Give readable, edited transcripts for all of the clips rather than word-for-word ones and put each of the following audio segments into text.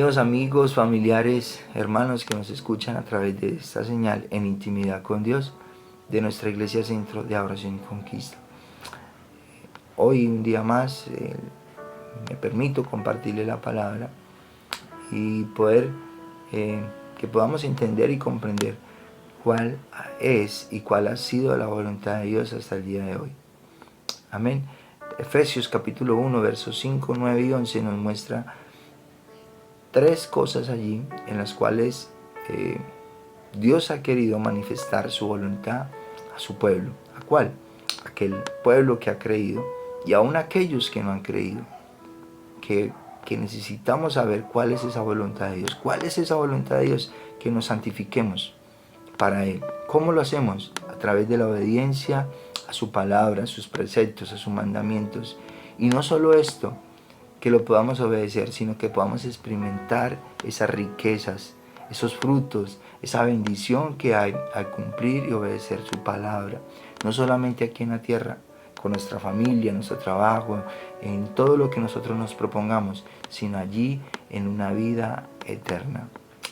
Queridos amigos, familiares, hermanos que nos escuchan a través de esta señal en intimidad con Dios, de nuestra Iglesia Centro de Adoración y Conquista. Hoy un día más me permito compartirle la palabra y poder que podamos entender y comprender cuál es y cuál ha sido la voluntad de Dios hasta el día de hoy. Amén. Efesios capítulo 1, versos 5, 9 y 11 nos muestra tres cosas allí en las cuales Dios ha querido manifestar su voluntad a su pueblo. ¿A cuál? Aquel pueblo que ha creído y aún aquellos que no han creído. Que necesitamos saber cuál es esa voluntad de Dios. ¿Cuál es esa voluntad de Dios? Que nos santifiquemos para Él. ¿Cómo lo hacemos? A través de la obediencia a su palabra, a sus preceptos, a sus mandamientos. Y no solo esto, que lo podamos obedecer, sino que podamos experimentar esas riquezas, esos frutos, esa bendición que hay al cumplir y obedecer su palabra. No solamente aquí en la tierra, con nuestra familia, nuestro trabajo, en todo lo que nosotros nos propongamos, sino allí en una vida eterna.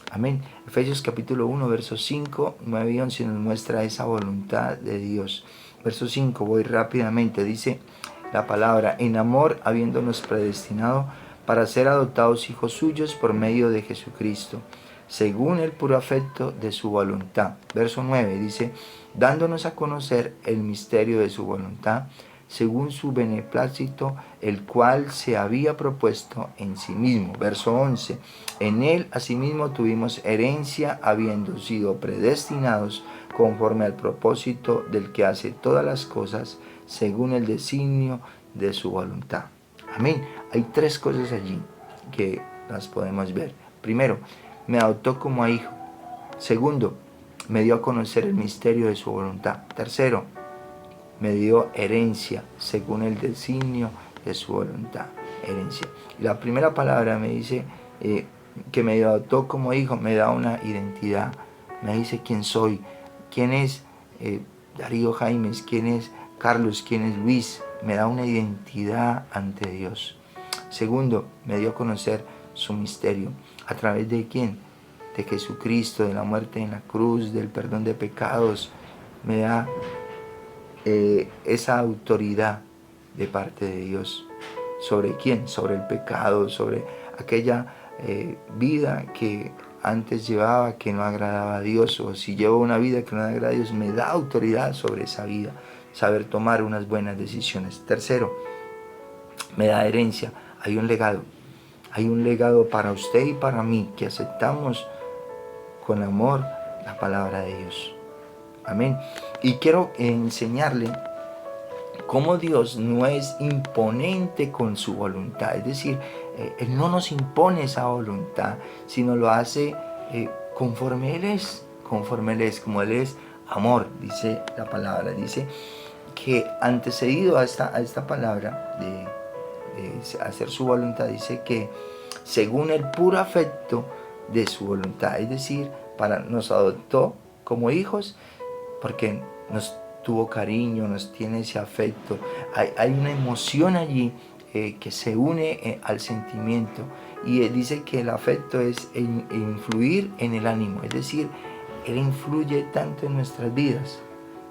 Amén. Efesios capítulo 1, versos 5, 9 y 11 nos muestra esa voluntad de Dios. Verso 5, voy rápidamente, dice la palabra: en amor, habiéndonos predestinado para ser adoptados hijos suyos por medio de Jesucristo, según el puro afecto de su voluntad. Verso 9 dice: dándonos a conocer el misterio de su voluntad, según su beneplácito, el cual se había propuesto en sí mismo. Verso 11: en él asimismo tuvimos herencia, habiendo sido predestinados conforme al propósito del que hace todas las cosas, según el designio de su voluntad. Amén. Hay tres cosas allí que las podemos ver. Primero, me adoptó como a hijo. Segundo, me dio a conocer el misterio de su voluntad. Tercero, me dio herencia según el designio de su voluntad. Herencia. Y la primera palabra me dice que me adoptó como hijo, me da una identidad. Me dice quién soy, quién es Darío Jaimes, quién es Carlos, quién es Luis. Me da una identidad ante Dios. Segundo, me dio a conocer su misterio. ¿A través de quién? De Jesucristo, de la muerte en la cruz, del perdón de pecados. Me da esa autoridad de parte de Dios. ¿Sobre quién? Sobre el pecado, sobre aquella vida que antes llevaba que no agradaba a Dios, o si llevo una vida que no agrada a Dios, me da autoridad sobre esa vida, saber tomar unas buenas decisiones. Tercero, me da herencia. Hay un legado para usted y para mí, que aceptamos con amor la palabra de Dios. Amén. Y quiero enseñarle cómo Dios no es imponente con su voluntad. Es decir, Él no nos impone esa voluntad, sino lo hace conforme Él es, como Él es amor, dice la palabra. Dice que antecedido a esta palabra de hacer su voluntad, dice que según el puro afecto de su voluntad, es decir, nos adoptó como hijos porque nos tuvo cariño, nos tiene ese afecto. Hay una emoción allí que se une al sentimiento, y dice que el afecto es influir en el ánimo, es decir, Él influye tanto en nuestras vidas,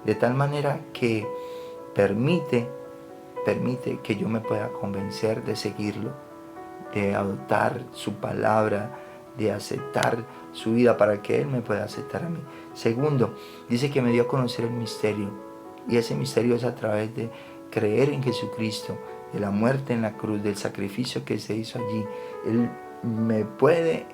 de tal manera que permite que yo me pueda convencer de seguirlo, de adoptar su palabra, de aceptar su vida para que Él me pueda aceptar a mí. Segundo, dice que me dio a conocer el misterio, y ese misterio es a través de creer en Jesucristo, de la muerte en la cruz, del sacrificio que se hizo allí. Él me puede,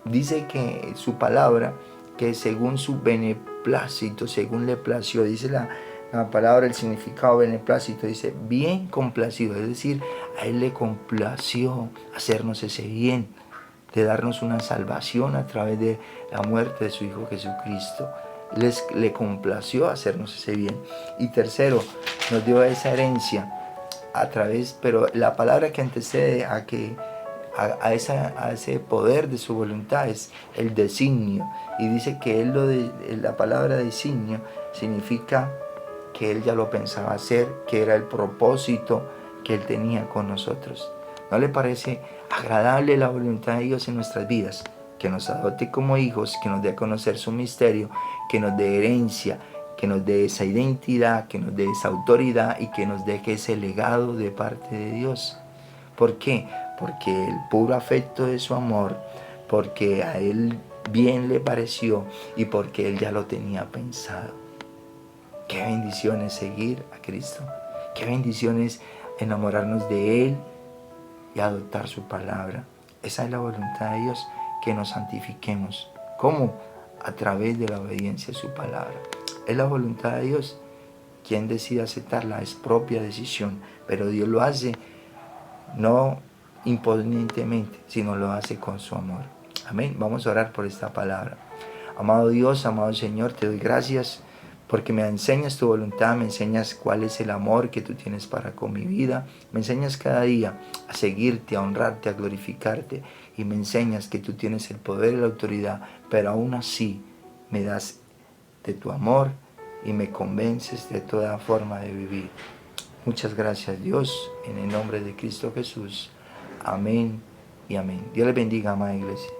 dice que su palabra, que según su beneplácito, según le plació, dice la palabra, el significado beneplácito, dice bien complacido, es decir, a Él le complació hacernos ese bien, de darnos una salvación a través de la muerte de su Hijo Jesucristo. Le complació hacernos ese bien. Y tercero, nos dio esa herencia a través, pero la palabra que antecede a ese poder de su voluntad es el designio. Y dice que la palabra designio significa que Él ya lo pensaba hacer, que era el propósito que Él tenía con nosotros. ¿No le parece agradable la voluntad de Dios en nuestras vidas, que nos adopte como hijos, que nos dé a conocer su misterio, que nos dé herencia, que nos dé esa identidad, que nos dé esa autoridad y que nos deje ese legado de parte de Dios. ¿Por qué? Porque el puro afecto de su amor, porque a Él bien le pareció y porque Él ya lo tenía pensado. Qué bendición es seguir a Cristo. Qué bendición es enamorarnos de Él y adoptar su palabra. Esa es la voluntad de Dios, que nos santifiquemos. ¿Cómo? A través de la obediencia a su palabra. Es la voluntad de Dios. Quien decide aceptarla es propia decisión, pero Dios lo hace no imponentemente, sino lo hace con su amor. Amén. Vamos a orar por esta palabra. Amado Dios, amado Señor, te doy gracias porque me enseñas tu voluntad, me enseñas cuál es el amor que tú tienes para con mi vida, me enseñas cada día a seguirte, a honrarte, a glorificarte, y me enseñas que tú tienes el poder y la autoridad, pero aún así me das de tu amor y me convences de toda forma de vivir. Muchas gracias, Dios, en el nombre de Cristo Jesús. Amén y amén. Dios les bendiga, amada iglesia.